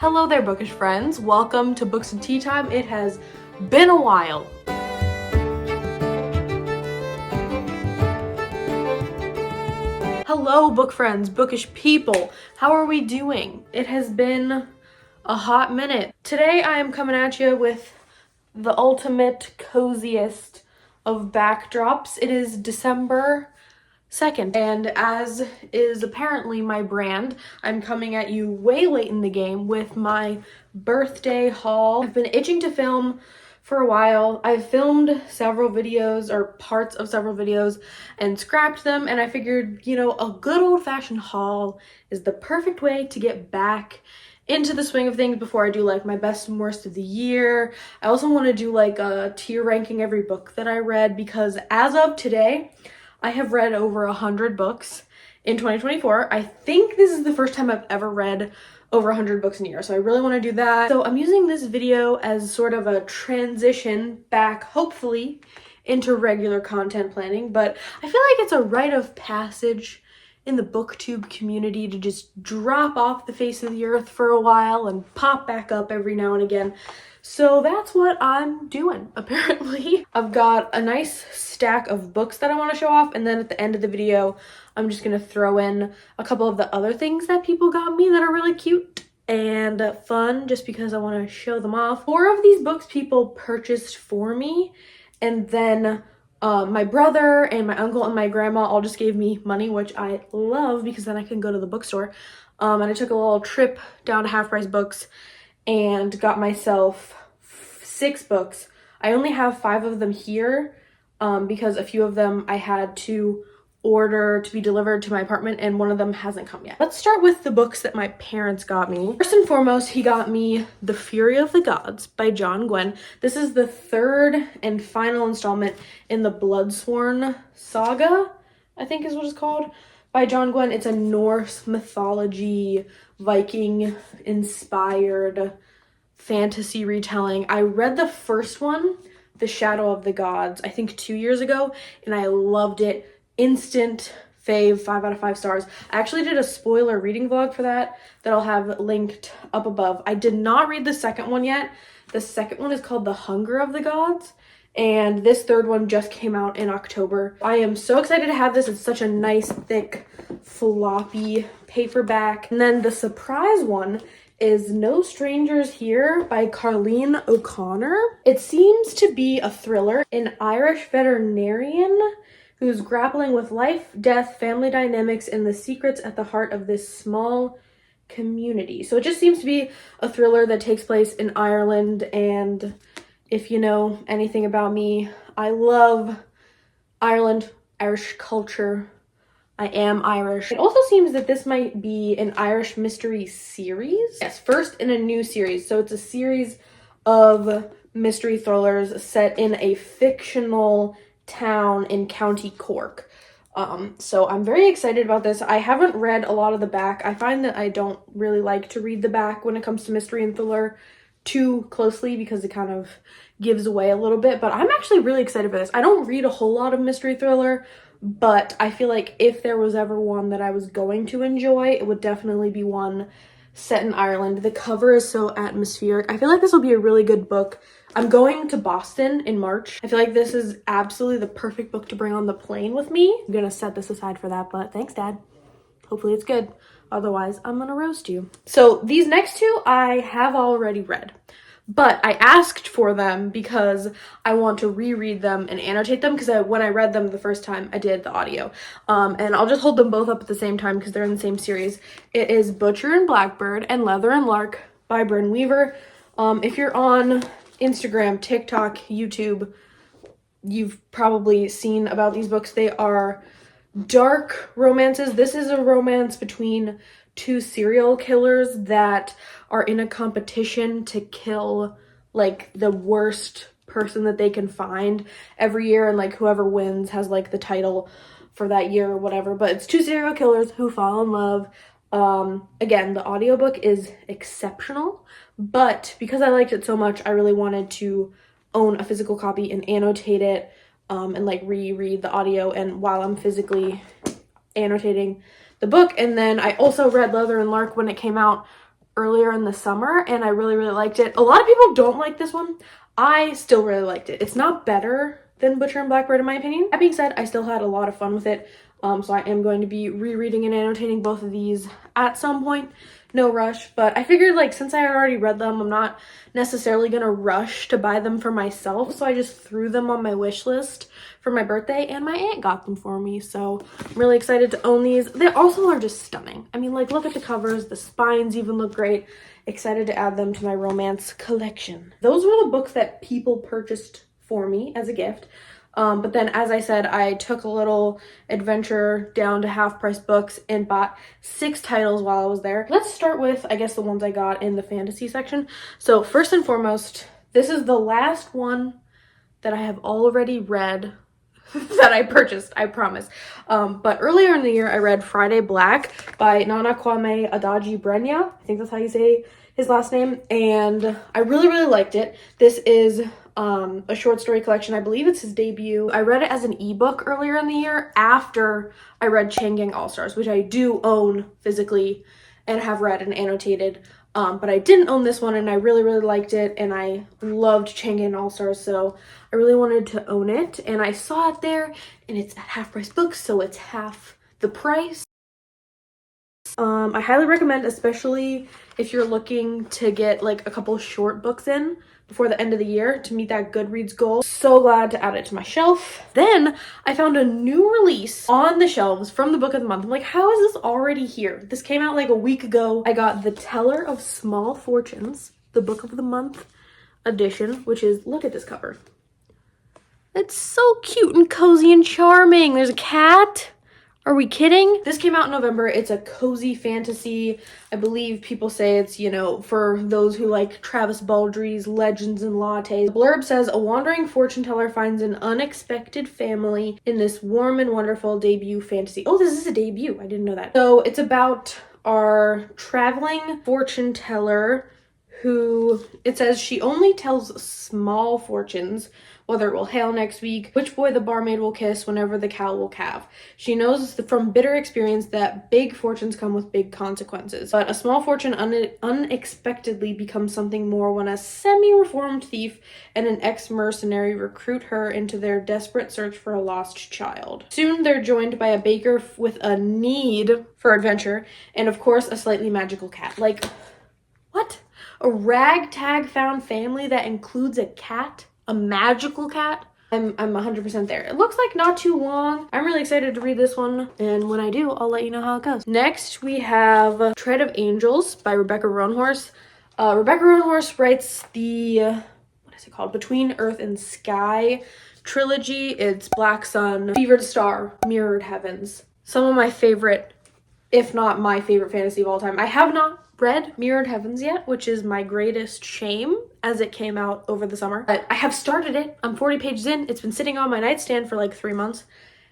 Hello there, bookish friends. Welcome to Books and Tea Time. It has been a while. Hello, book friends, bookish people. How are we doing? It has been a hot minute. Today I am coming at you with the ultimate coziest of backdrops. It is December 2nd, and as is apparently my brand, I'm coming at you way late in the game with my birthday haul. I've been itching to film for a while. I've filmed several videos or parts of several videos and scrapped them, and I figured, a good old-fashioned haul is the perfect way to get back into the swing of things before I do like my best and worst of the year. I also want to do like a tier ranking every book that I read, because as of today, I have read over 100 books in 2024. I think this is the first time I've ever read over 100 books in a year, so I really want to do that. So I'm using this video as sort of a transition back, hopefully, into regular content planning, but I feel like it's a rite of passage in the booktube community to just drop off the face of the earth for a while and pop back up every now and again. So that's what I'm doing, apparently. I've got a nice stack of books that I want to show off, and then at the end of the video, I'm just going to throw in a couple of the other things that people got me that are really cute and fun, just because I want to show them off. 4 of these books people purchased for me, and then my brother and my uncle and my grandma all just gave me money, which I love because then I can go to the bookstore. And I took a little trip down to Half Price Books and got myself 6 books. I only have 5 of them here because a few of them I had to order to be delivered to my apartment, and one of them hasn't come yet. Let's start with the books that my parents got me. First and foremost, he got me The Fury of the Gods by John Gwynne. This is the 3rd and final installment in the Bloodsworn saga, I think is what it's called, by John Gwynne. It's a Norse mythology, Viking-inspired fantasy retelling. I read the first one, The Shadow of the Gods, I think 2 years ago, and I loved it. Instant fave, 5 out of 5 stars. I actually did a spoiler reading vlog for that I'll have linked up above. I did not read the second one yet. The second one is called The Hunger of the Gods, and this 3rd one just came out in October. I am so excited to have this. It's such a nice, thick, floppy paperback. And then the surprise one is No Strangers Here by Carleen O'Connor. It seems to be a thriller. An Irish veterinarian who's grappling with life, death, family dynamics, and the secrets at the heart of this small community. So it just seems to be a thriller that takes place in Ireland, and if you know anything about me, I love Ireland, Irish culture. I am Irish. It also seems that this might be an Irish mystery series. Yes, first in a new series. So it's a series of mystery thrillers set in a fictional town in County Cork. So I'm very excited about this. I haven't read a lot of the back. I find that I don't really like to read the back when it comes to mystery and thriller too closely because it kind of gives away a little bit, but I'm actually really excited for this. I don't read a whole lot of mystery thriller, but I feel like if there was ever one that I was going to enjoy, it would definitely be one set in Ireland. The cover is so atmospheric. I feel like this will be a really good book. I'm going to Boston in March. I feel like this is absolutely the perfect book to bring on the plane with me. I'm gonna set this aside for that, but thanks, Dad. Hopefully it's good. Otherwise, I'm gonna roast you. So these next 2 I have already read, but I asked for them because I want to reread them and annotate them, because when I read them the first time, I did the audio. And I'll just hold them both up at the same time because they're in the same series. It is Butcher and Blackbird and Leather and Lark by Bryn Weaver. If you're on Instagram, TikTok, YouTube, you've probably seen about these books. They are dark romances. This is a romance between 2 serial killers that are in a competition to kill like the worst person that they can find every year, and like whoever wins has like the title for that year or whatever. But it's 2 serial killers who fall in love. Again, the audiobook is exceptional, but because I liked it so much, I really wanted to own a physical copy and annotate it, and like reread the audio and while I'm physically annotating the book. And then I also read Leather and Lark when it came out earlier in the summer, and I really, really liked it. A lot of people don't like this one. I still really liked it. It's not better than Butcher and Blackbird in my opinion. That being said, I still had a lot of fun with it. So I am going to be rereading and annotating both of these at some point. No rush, but I figured like since I had already read them, I'm not necessarily gonna rush to buy them for myself, so I just threw them on my wish list for my birthday, and my aunt got them for me, so I'm really excited to own these. They also are just stunning. I mean, like, look at the covers, the spines even look great. Excited to add them to my romance collection. Those were the books that people purchased for me as a gift. But then, as I said, I took a little adventure down to Half Price Books and bought 6 titles while I was there. Let's start with, I guess, the ones I got in the fantasy section. So first and foremost, this is the last one that I have already read that I purchased, I promise. But earlier in the year, I read Friday Black by Nana Kwame Adjei-Brenyah. I think that's how you say his last name. And I really, really liked it. This is a short story collection. I believe it's his debut. I read it as an ebook earlier in the year after I read Chain Gang All-Stars, which I do own physically and have read and annotated. But I didn't own this one, and I really, really liked it, and I loved Chain Gang All-Stars, so I really wanted to own it, and I saw it there, and it's at Half Price Books, so it's half the price. I highly recommend, especially if you're looking to get like a couple short books in before the end of the year to meet that Goodreads goal. So glad to add it to my shelf. Then I found a new release on the shelves from the book of the month. I'm like, how is this already here? This came out like a week ago. I got The Teller of Small Fortunes, the book of the month edition, which is, look at this cover. It's so cute and cozy and charming. There's a cat. Are we kidding? This came out in November. It's a cozy fantasy. I believe people say it's, you know, for those who like Travis Baldry's Legends and Lattes. The blurb says, a wandering fortune teller finds an unexpected family in this warm and wonderful debut fantasy. Oh, this is a debut. I didn't know that. So it's about our traveling fortune teller who, it says she only tells small fortunes, whether it will hail next week, which boy the barmaid will kiss, whenever the cow will calve. She knows from bitter experience that big fortunes come with big consequences. But a small fortune unexpectedly becomes something more when a semi-reformed thief and an ex-mercenary recruit her into their desperate search for a lost child. Soon they're joined by a baker with a need for adventure, and of course a slightly magical cat. Like, what? A ragtag found family that includes a cat? A magical cat? I'm 100% there. It looks like not too long. I'm really excited to read this one, and when I do, I'll let you know how it goes. Next, we have Tread of Angels by Rebecca Roanhorse. Rebecca Roanhorse writes the, what is it called? Between Earth and Sky trilogy. It's Black Sun, Fevered Star, Mirrored Heavens. Some of my favorite, if not my favorite fantasy of all time. I have not read Mirrored Heavens yet, which is my greatest shame as it came out over the summer. But I have started it. I'm 40 pages in. It's been sitting on my nightstand for like 3 months.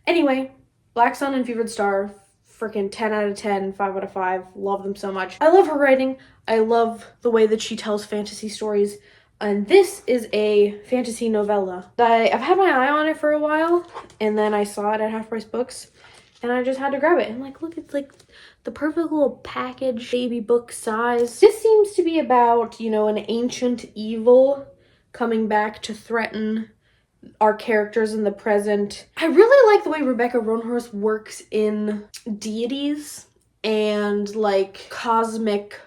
Anyway, Black Sun and Fevered Star, freaking 10 out of 10, 5 out of 5. Love them so much. I love her writing. I love the way that she tells fantasy stories. And this is a fantasy novella. I've had my eye on it for a while, and then I saw it at Half Price Books, and I just had to grab it. And like, look, it's like the perfect little package, baby book size. This seems to be about, you know, an ancient evil coming back to threaten our characters in the present. I really like the way Rebecca Roanhorse works in deities and like cosmic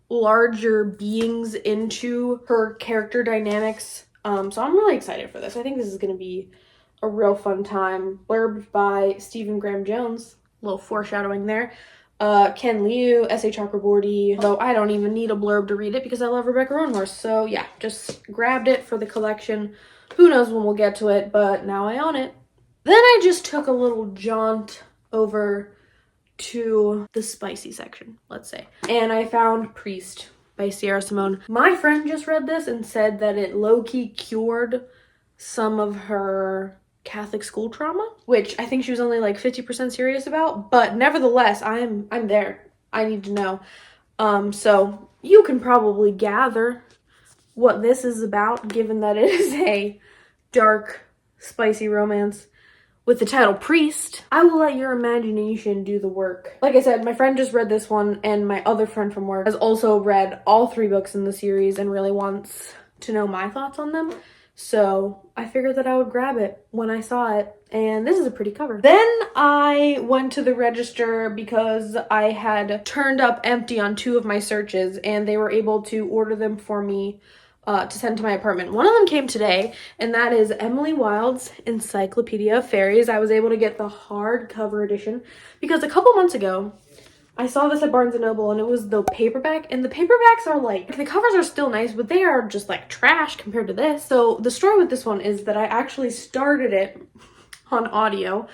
larger beings into her character dynamics. So I'm really excited for this. I think this is going to be a real fun time. Blurb by Stephen Graham Jones. A little foreshadowing there. Ken Liu, S.A. Chakraborty, though I don't even need a blurb to read it because I love Rebecca Roanhorse. So yeah, just grabbed it for the collection. Who knows when we'll get to it, but now I own it. Then I just took a little jaunt over to the spicy section, let's say. And I found Priest by Sierra Simone. My friend just read this and said that it low-key cured some of her Catholic school trauma, which I think she was only like 50% serious about, but nevertheless, I'm there. I need to know. So you can probably gather what this is about, given that it is a dark, spicy romance with the title Priest. I will let your imagination do the work. Like I said, my friend just read this one, and my other friend from work has also read all 3 books in the series and really wants to know my thoughts on them. So I figured that I would grab it when I saw it, and this is a pretty cover. Then I went to the register because I had turned up empty on 2 of my searches, and they were able to order them for me to send to my apartment. One of them came today, and that is Emily Wilde's Encyclopedia of Fairies. I was able to get the hardcover edition because a couple months ago, I saw this at Barnes & Noble, and it was the paperback, and the paperbacks are like, the covers are still nice, but they are just like trash compared to this. So the story with this one is that I actually started it on audio,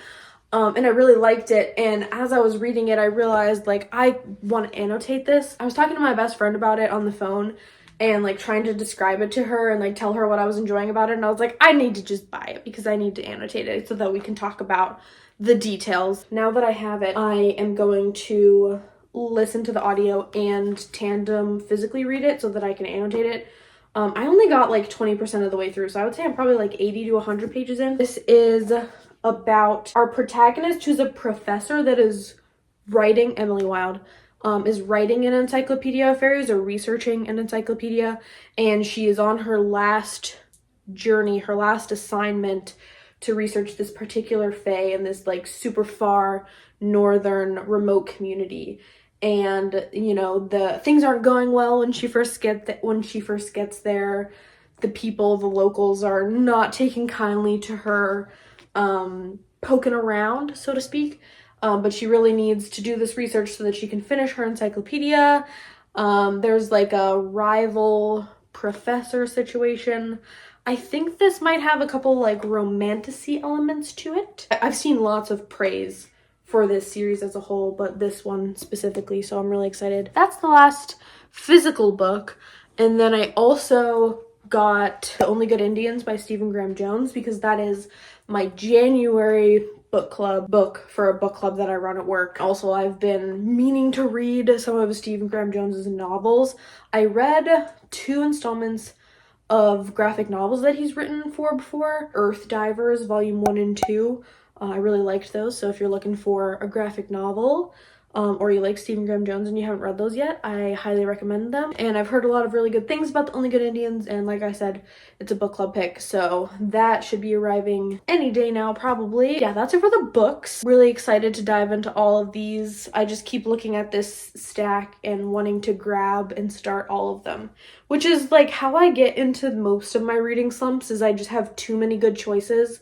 and I really liked it, and as I was reading it, I realized, like, I want to annotate this. I was talking to my best friend about it on the phone, and like trying to describe it to her and like tell her what I was enjoying about it, and I was like, I need to just buy it because I need to annotate it so that we can talk about the details. Now that I have it, I am going to listen to the audio and tandem physically read it so that I can annotate it. I only got like 20% of the way through, so I would say I'm probably like 80 to 100 pages in. This is about our protagonist, who's a professor that is writing, Emily Wilde, is writing an encyclopedia of fairies or researching an encyclopedia, and she is on her last journey, her last assignment to research this particular fae in this like super far northern remote community. And you know, the things aren't going well when she first gets there. The people, the locals, are not taking kindly to her poking around, so to speak. But she really needs to do this research so that she can finish her encyclopedia. There's like a rival professor situation. I think this might have a couple like romantasy elements to it. I've seen lots of praise for this series as a whole, but this one specifically, so I'm really excited. That's the last physical book. And then I also got The Only Good Indians by Stephen Graham Jones, because that is my January book club book for a book club that I run at work. Also, I've been meaning to read some of Stephen Graham Jones's novels. I read 2 installments of graphic novels that he's written for before. Earth Divers, volume 1 and 2. I really liked those, so if you're looking for a graphic novel, or you like Stephen Graham Jones and you haven't read those yet, I highly recommend them. And I've heard a lot of really good things about The Only Good Indians, and like I said, it's a book club pick, so that should be arriving any day now, probably. Yeah, that's it for the books. Really excited to dive into all of these. I just keep looking at this stack and wanting to grab and start all of them, which is like how I get into most of my reading slumps, is I just have too many good choices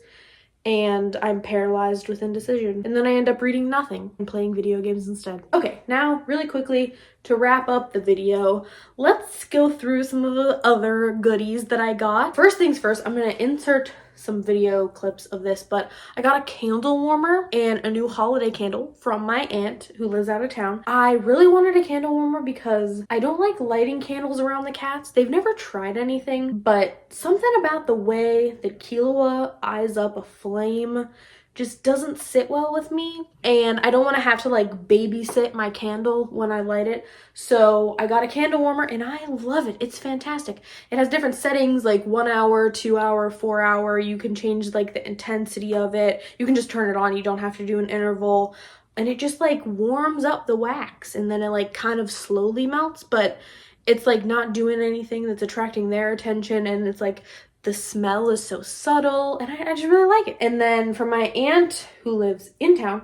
and I'm paralyzed with indecision. And then I end up reading nothing and playing video games instead. Okay, now really quickly to wrap up the video, let's go through some of the other goodies that I got. First things first, I'm gonna insert some video clips of this, but I got a candle warmer and a new holiday candle from my aunt who lives out of town. I really wanted a candle warmer because I don't like lighting candles around the cats. They've never tried anything, but something about the way that Killua eyes up a flame just doesn't sit well with me, and I don't want to have to like babysit my candle when I light it. So I got a candle warmer and I love it. It's fantastic. It has different settings, like 1 hour, 2 hour, 4 hour. You can change like the intensity of it. You can just turn it on. You don't have to do an interval, and it just like warms up the wax, and then it like kind of slowly melts, but it's like not doing anything that's attracting their attention, and it's like the smell is so subtle, and I just really like it. And then from my aunt who lives in town,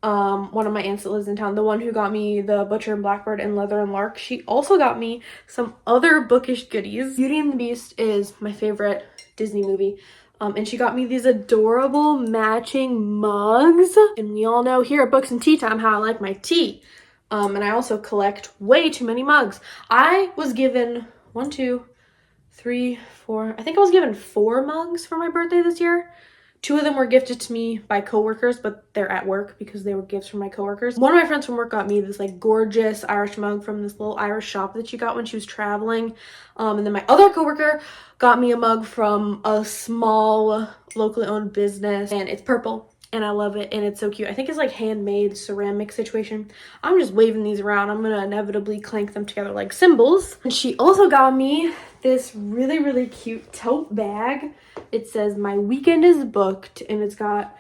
one of my aunts that lives in town, the one who got me the Butcher and Blackbird and Leather and Lark, she also got me some other bookish goodies. Beauty and the Beast is my favorite Disney movie. And she got me these adorable matching mugs. And we all know here at Books and Tea Time how I like my tea. And I also collect way too many mugs. I was given 1, 2, 3, 4, I think I was given 4 mugs for my birthday this year. 2 of them were gifted to me by coworkers, but they're at work because they were gifts from my coworkers. One of my friends from work got me this like gorgeous Irish mug from this little Irish shop that she got when she was traveling. And then my other coworker got me a mug from a small locally owned business, and it's purple. And I love it, and it's so cute. I think it's like handmade ceramic situation. I'm just waving these around. I'm gonna inevitably clank them together like cymbals. And she also got me this really, really cute tote bag. It says, "My weekend is booked," and it's got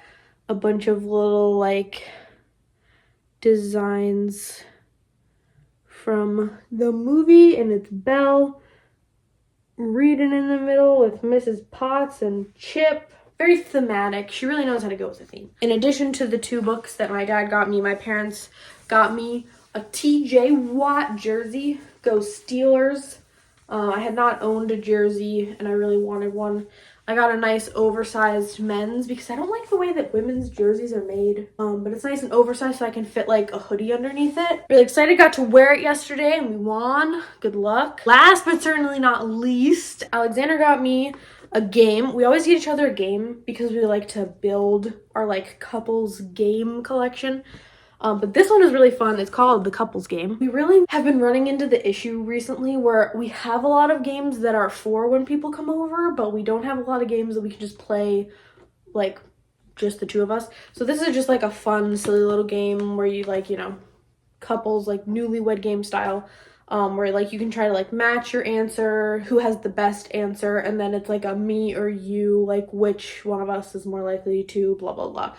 a bunch of little like designs from the movie, and it's Belle reading in the middle with Mrs. Potts and Chip. Very thematic. She really knows how to go with the theme. In addition to the 2 books that my dad got me, my parents got me a TJ Watt jersey. Go Steelers. I had not owned a jersey and I really wanted one. I got a nice oversized men's because I don't like the way that women's jerseys are made. But it's nice and oversized so I can fit like a hoodie underneath it. Really excited, got to wear it yesterday and we won. Good luck. Last but certainly not least, Alexander got me a game. We always get each other a game because we like to build our like couples game collection. But this one is really fun. It's called the couples game. We really have been running into the issue recently where we have a lot of games that are for when people come over, but we don't have a lot of games that we can just play like just the 2 of us. So this is just like a fun, silly little game where you like, you know, couples, like newlywed game style, where like you can try to like match your answer, who has the best answer, and then it's like a me or you, like which one of us is more likely to blah blah blah.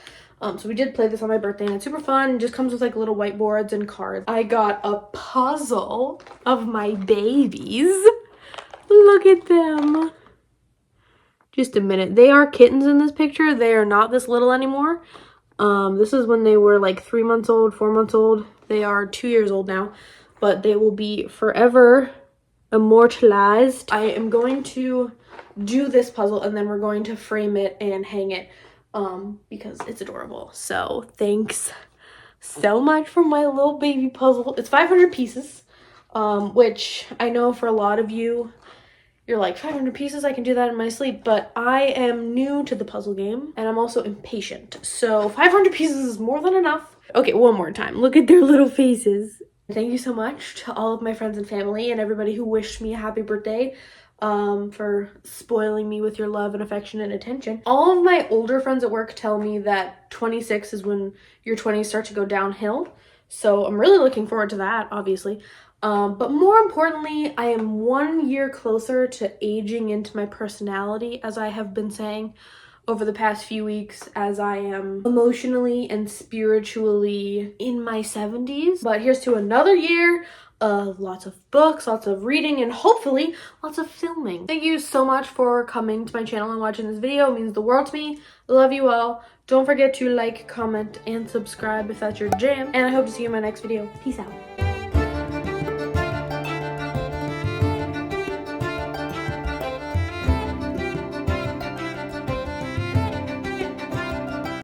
So we did play this on my birthday and it's super fun. It just comes with like little whiteboards and cards. I got a puzzle of my babies. Look at them. Just a minute. They are kittens in this picture. They are not this little anymore. This is when they were like 3 months old, 4 months old. They are 2 years old now, but they will be forever immortalized. I am going to do this puzzle and then we're going to frame it and hang it because it's adorable. So thanks so much for my little baby puzzle. It's 500 pieces, which I know for a lot of you, you're like, 500 pieces, I can do that in my sleep, but I am new to the puzzle game and I'm also impatient. So 500 pieces is more than enough. Okay, one more time. Look at their little faces. Thank you so much to all of my friends and family and everybody who wished me a happy birthday, for spoiling me with your love and affection and attention. All of my older friends at work tell me that 26 is when your 20s start to go downhill. So I'm really looking forward to that, obviously. But more importantly, I am 1 year closer to aging into my personality, as I have been saying over the past few weeks, as I am emotionally and spiritually in my 70s. But here's to another year of lots of books, lots of reading, and hopefully lots of filming. Thank you so much for coming to my channel and watching this video. It means the world to me. I love you all. Don't forget to like, comment, and subscribe if that's your jam. And I hope to see you in my next video. Peace out.